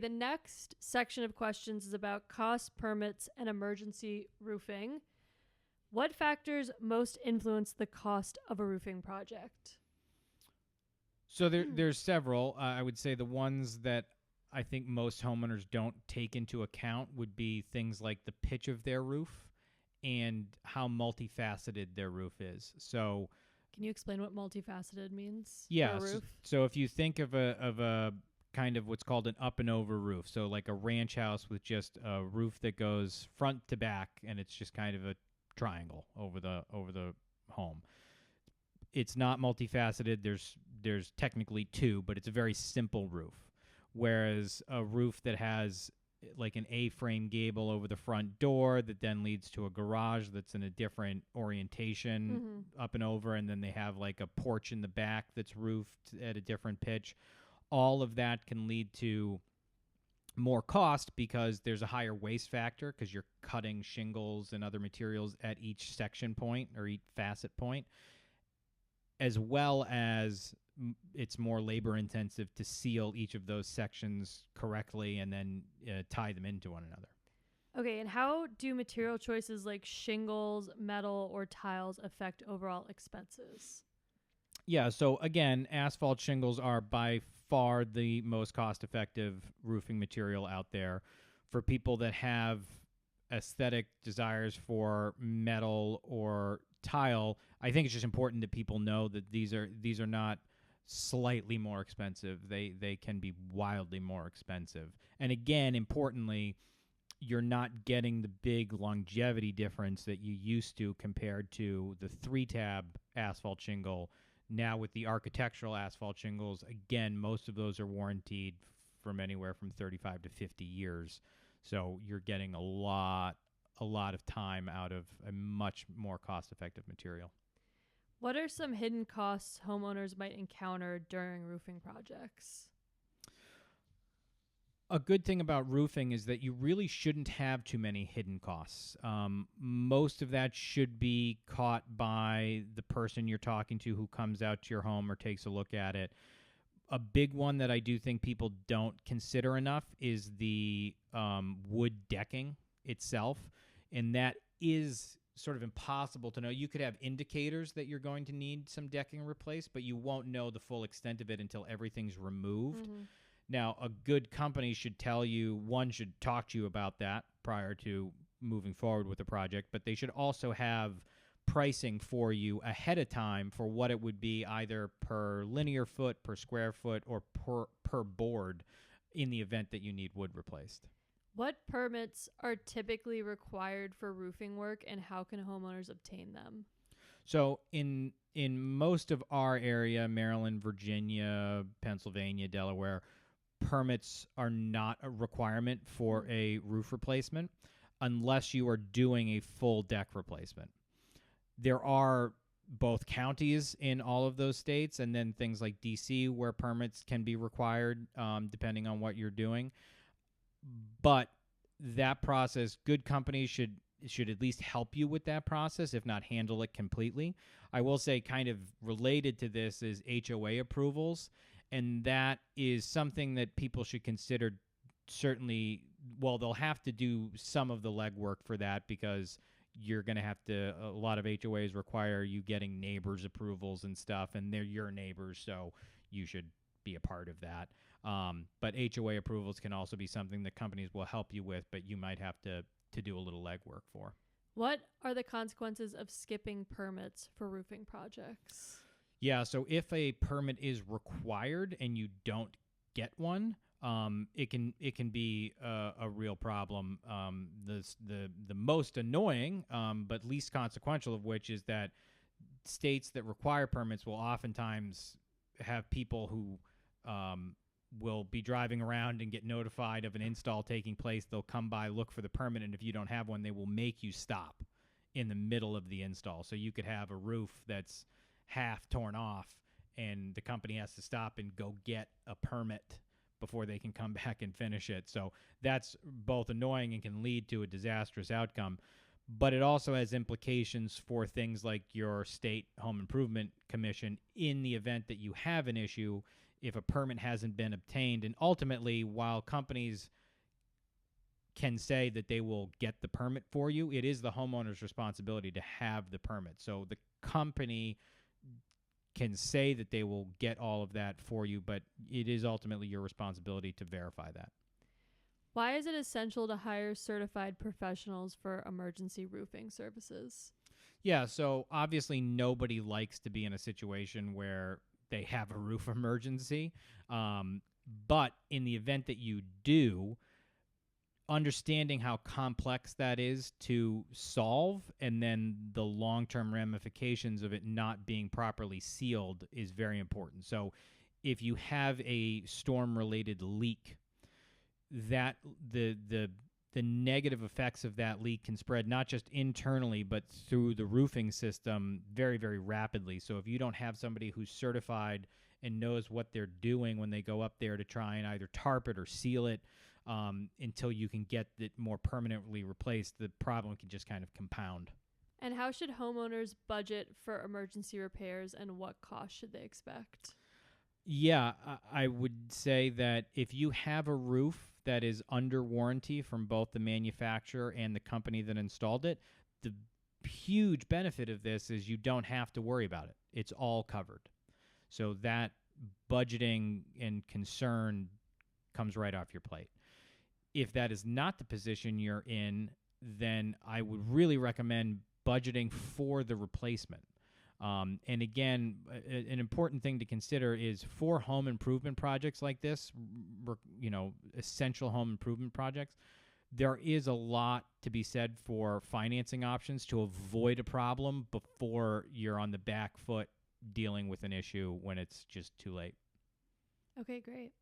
The next section of questions is about cost, permits, and emergency roofing. What factors most influence the cost of a roofing project? So there's several. I would say the ones that I think most homeowners don't take into account would be things like the pitch of their roof and how multifaceted their roof is. So Can you explain what multifaceted means for yeah, a roof? so if you think of a kind of what's called an up and over roof, so like a ranch house with just a roof that goes front to back and it's just kind of a triangle over the home. It's not multifaceted. There's technically two, but it's a very simple roof. Whereas a roof that has like an A-frame gable over the front door that then leads to a garage that's in a different orientation up and over, and then they have like a porch in the back that's roofed at a different pitch. All of that can lead to more cost because there's a higher waste factor because you're cutting shingles and other materials at each section point or each facet point, as well as it's more labor intensive to seal each of those sections correctly and then tie them into one another. Okay, and how do material choices like shingles, metal, or tiles affect overall expenses? Yeah, so again, asphalt shingles are by far the most cost effective roofing material out there. For people that have aesthetic desires for metal or tile, I think it's just important that people know that these are not slightly more expensive. They can be wildly more expensive. And again, importantly, you're not getting the big longevity difference that you used to compared to the 3-tab asphalt shingle. Now with the architectural asphalt shingles, again, most of those are warranted from anywhere from 35 to 50 years. So you're getting a lot of time out of a much more cost-effective material. What are some hidden costs homeowners might encounter during roofing projects? A good thing about roofing is that you really shouldn't have too many hidden costs. Most of that should be caught by the person you're talking to who comes out to your home or takes a look at it. A big one that I do think people don't consider enough is the wood decking itself, and that is sort of impossible to know. You could have indicators that you're going to need some decking replaced, but you won't know the full extent of it until everything's removed. Now, a good company should tell you, one should talk to you about that prior to moving forward with the project, but they should also have pricing for you ahead of time for what it would be either per linear foot, per square foot, or per board in the event that you need wood replaced. What permits are typically required for roofing work, and how can homeowners obtain them? So in most of our area, Maryland, Virginia, Pennsylvania, Delaware, permits are not a requirement for a roof replacement unless you are doing a full deck replacement. There are both counties in all of those states and then things like DC where permits can be required depending on what you're doing. But that process, good companies should at least help you with that process, if not handle it completely. I will say kind of related to this is HOA approvals. And that is something that people should consider. Certainly, well, they'll have to do some of the legwork for that because you're going to have to, a lot of HOAs require you getting neighbors' approvals and stuff, and they're your neighbors, so you should be a part of that. But HOA approvals can also be something that companies will help you with, but you might have to do a little legwork for. What are the consequences of skipping permits for roofing projects? Yeah, so if a permit is required and you don't get one, it can be a real problem. The most annoying, but least consequential of which is that states that require permits will oftentimes have people who will be driving around and get notified of an install taking place. They'll come by, look for the permit, and if you don't have one, they will make you stop in the middle of the install. So you could have a roof that's half torn off and the company has to stop and go get a permit before they can come back and finish it. So that's both annoying and can lead to a disastrous outcome. But it also has implications for things like your state home improvement commission in the event that you have an issue. if a permit hasn't been obtained. And ultimately, while companies can say that they will get the permit for you, it is the homeowner's responsibility to have the permit. So the company can say that they will get all of that for you, but it is ultimately your responsibility to verify that. Why is it essential to hire certified professionals for emergency roofing services? Yeah, so obviously nobody likes to be in a situation where they have a roof emergency. But in the event that you do, understanding how complex that is to solve and then the long-term ramifications of it not being properly sealed is very important. So if you have a storm-related leak, that the negative effects of that leak can spread not just internally but through the roofing system very, very rapidly. So if you don't have somebody who's certified and knows what they're doing when they go up there to try and either tarp it or seal it until you can get it more permanently replaced, the problem can just kind of compound. And how should homeowners budget for emergency repairs, and what costs should they expect? Yeah, I would say that if you have a roof that is under warranty from both the manufacturer and the company that installed it, the huge benefit of this is you don't have to worry about it. It's all covered. So that budgeting and concern comes right off your plate. If that is not the position you're in, then I would really recommend budgeting for the replacement. And again, an important thing to consider is for home improvement projects like this, essential home improvement projects, there is a lot to be said for financing options to avoid a problem before you're on the back foot dealing with an issue when it's just too late. Okay, great.